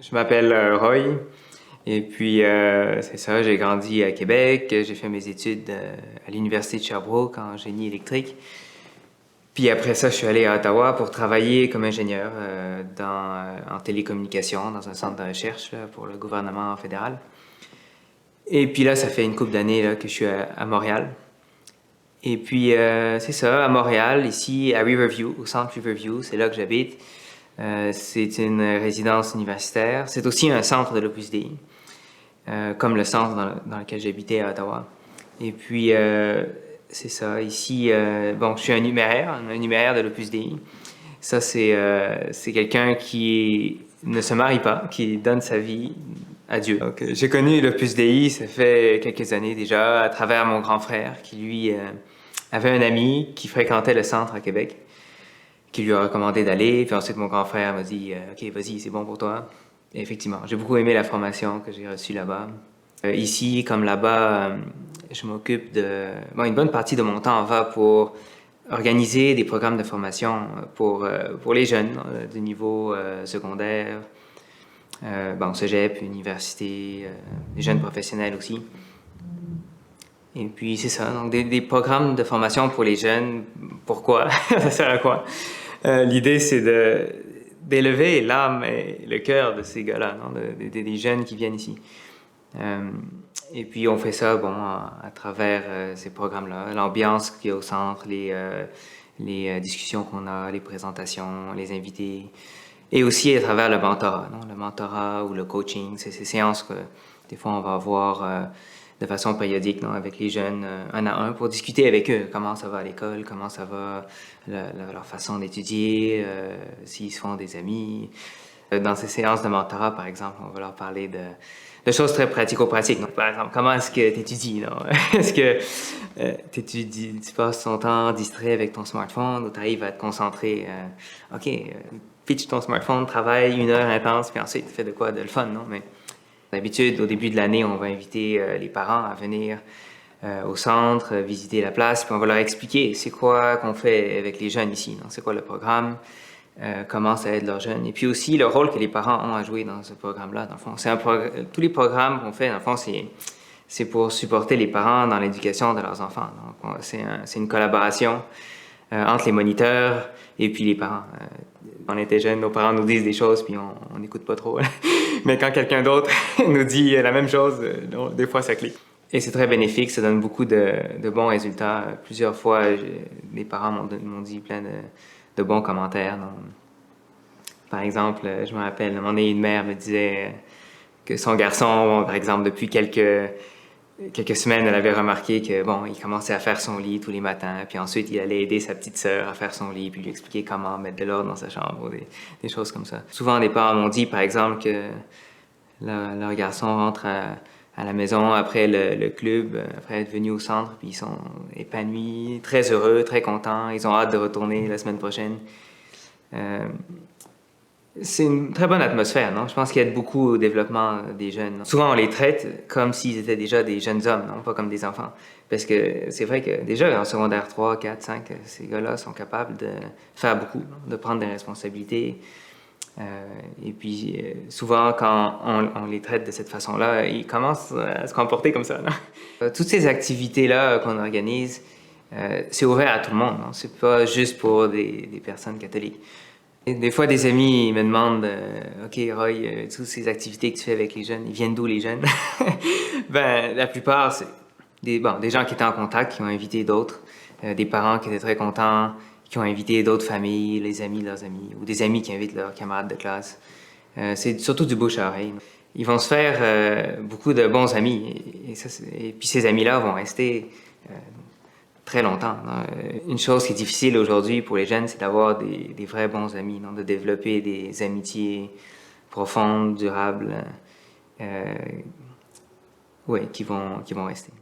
Je m'appelle Roy et puis c'est ça, j'ai grandi à Québec, j'ai fait mes études à l'Université de Sherbrooke en génie électrique. Puis après ça, je suis allé à Ottawa pour travailler comme ingénieur en télécommunication dans un centre de recherche là, pour le gouvernement fédéral. Et puis là, ça fait une couple d'années là, que je suis à Montréal. Et puis c'est ça, à Montréal, ici à Riverview, au centre Riverview, c'est là que j'habite. C'est une résidence universitaire. C'est aussi un centre de l'Opus Dei, comme le centre dans lequel j'habitais à Ottawa. Et puis, c'est ça. Ici, bon, je suis un numéraire de l'Opus Dei. Ça, c'est quelqu'un qui ne se marie pas, qui donne sa vie à Dieu. Donc, j'ai connu l'Opus Dei, ça fait quelques années déjà, à travers mon grand frère, qui lui avait un ami qui fréquentait le centre à Québec, qui lui a recommandé d'aller. Puis ensuite, mon grand frère m'a dit OK, vas-y, c'est bon pour toi. Et effectivement, j'ai beaucoup aimé la formation que j'ai reçue là-bas. Ici, comme là-bas, je m'occupe de... Bon, une bonne partie de mon temps va pour organiser des programmes de formation pour les jeunes du niveau secondaire, bon, cégep, université, les jeunes professionnels aussi. Et puis, c'est ça. Donc, des programmes de formation pour les jeunes. Pourquoi? Ça sert à quoi? L'idée, c'est d'élever l'âme et le cœur de ces gars-là, des jeunes qui viennent ici. Et puis, on fait ça, bon, à travers ces programmes-là. L'ambiance qu'il y a au centre, les discussions qu'on a, les présentations, les invités. Et aussi à travers le mentorat, le mentorat ou le coaching. C'est ces séances que, des fois, on va avoir de façon périodique, avec les jeunes, un à un, pour discuter avec eux. Comment ça va à l'école, comment ça va leur façon d'étudier, s'ils se font des amis. Dans ces séances de mentorat, par exemple, on va leur parler de choses très pratico-pratiques. Par exemple, comment est-ce que tu étudies? Est-ce que tu passes ton temps distrait avec ton smartphone ou tu arrives à te concentrer? OK, pitch ton smartphone, travaille 1 heure intense, puis ensuite, fais de quoi? De le fun, non? Mais d'habitude, au début de l'année, on va inviter les parents à venir au centre, visiter la place, puis on va leur expliquer c'est quoi qu'on fait avec les jeunes ici, c'est quoi le programme, comment ça aide leurs jeunes, et puis aussi le rôle que les parents ont à jouer dans ce programme-là. Dans le fond, tous les programmes qu'on fait, dans le fond, c'est pour supporter les parents dans l'éducation de leurs enfants. Donc, c'est une collaboration entre les moniteurs et puis les parents. On était jeunes, nos parents nous disent des choses, puis on n'écoute pas trop. Mais quand quelqu'un d'autre nous dit la même chose, des fois ça clique. Et c'est très bénéfique, ça donne beaucoup de bons résultats. Plusieurs fois, les parents m'ont dit plein de bons commentaires. Donc, par exemple, je me rappelle, à un moment donné, une mère me disait que son garçon, par exemple, depuis quelques semaines, elle avait remarqué que bon, il commençait à faire son lit tous les matins, puis ensuite il allait aider sa petite sœur à faire son lit, puis lui expliquer comment mettre de l'ordre dans sa chambre, des choses comme ça. Souvent, des parents m'ont dit, par exemple, que leur garçon rentre à la maison après le club, après être venu au centre, puis ils sont épanouis, très heureux, très contents, ils ont hâte de retourner la semaine prochaine. C'est une très bonne atmosphère, non? Je pense qu'il aide beaucoup au développement des jeunes. Non? Souvent, on les traite comme s'ils étaient déjà des jeunes hommes, non? Pas comme des enfants. Parce que c'est vrai que déjà, en secondaire 3, 4, 5, ces gars-là sont capables de faire beaucoup, non? De prendre des responsabilités. Et puis, souvent, quand on les traite de cette façon-là, ils commencent à se comporter comme ça, non? Toutes ces activités-là qu'on organise, c'est ouvert à tout le monde, non? C'est pas juste pour des personnes catholiques. Et des fois, des amis me demandent OK, Roy, toutes ces activités que tu fais avec les jeunes, ils viennent d'où les jeunes? Ben, la plupart, c'est des gens qui étaient en contact, qui ont invité d'autres, des parents qui étaient très contents, qui ont invité d'autres familles, les amis de leurs amis, ou des amis qui invitent leurs camarades de classe. C'est surtout du bouche à oreille. Ils vont se faire beaucoup de bons amis, et puis ces amis-là vont rester très longtemps. Une chose qui est difficile aujourd'hui pour les jeunes, c'est d'avoir des vrais bons amis, de développer des amitiés profondes, durables, qui vont rester.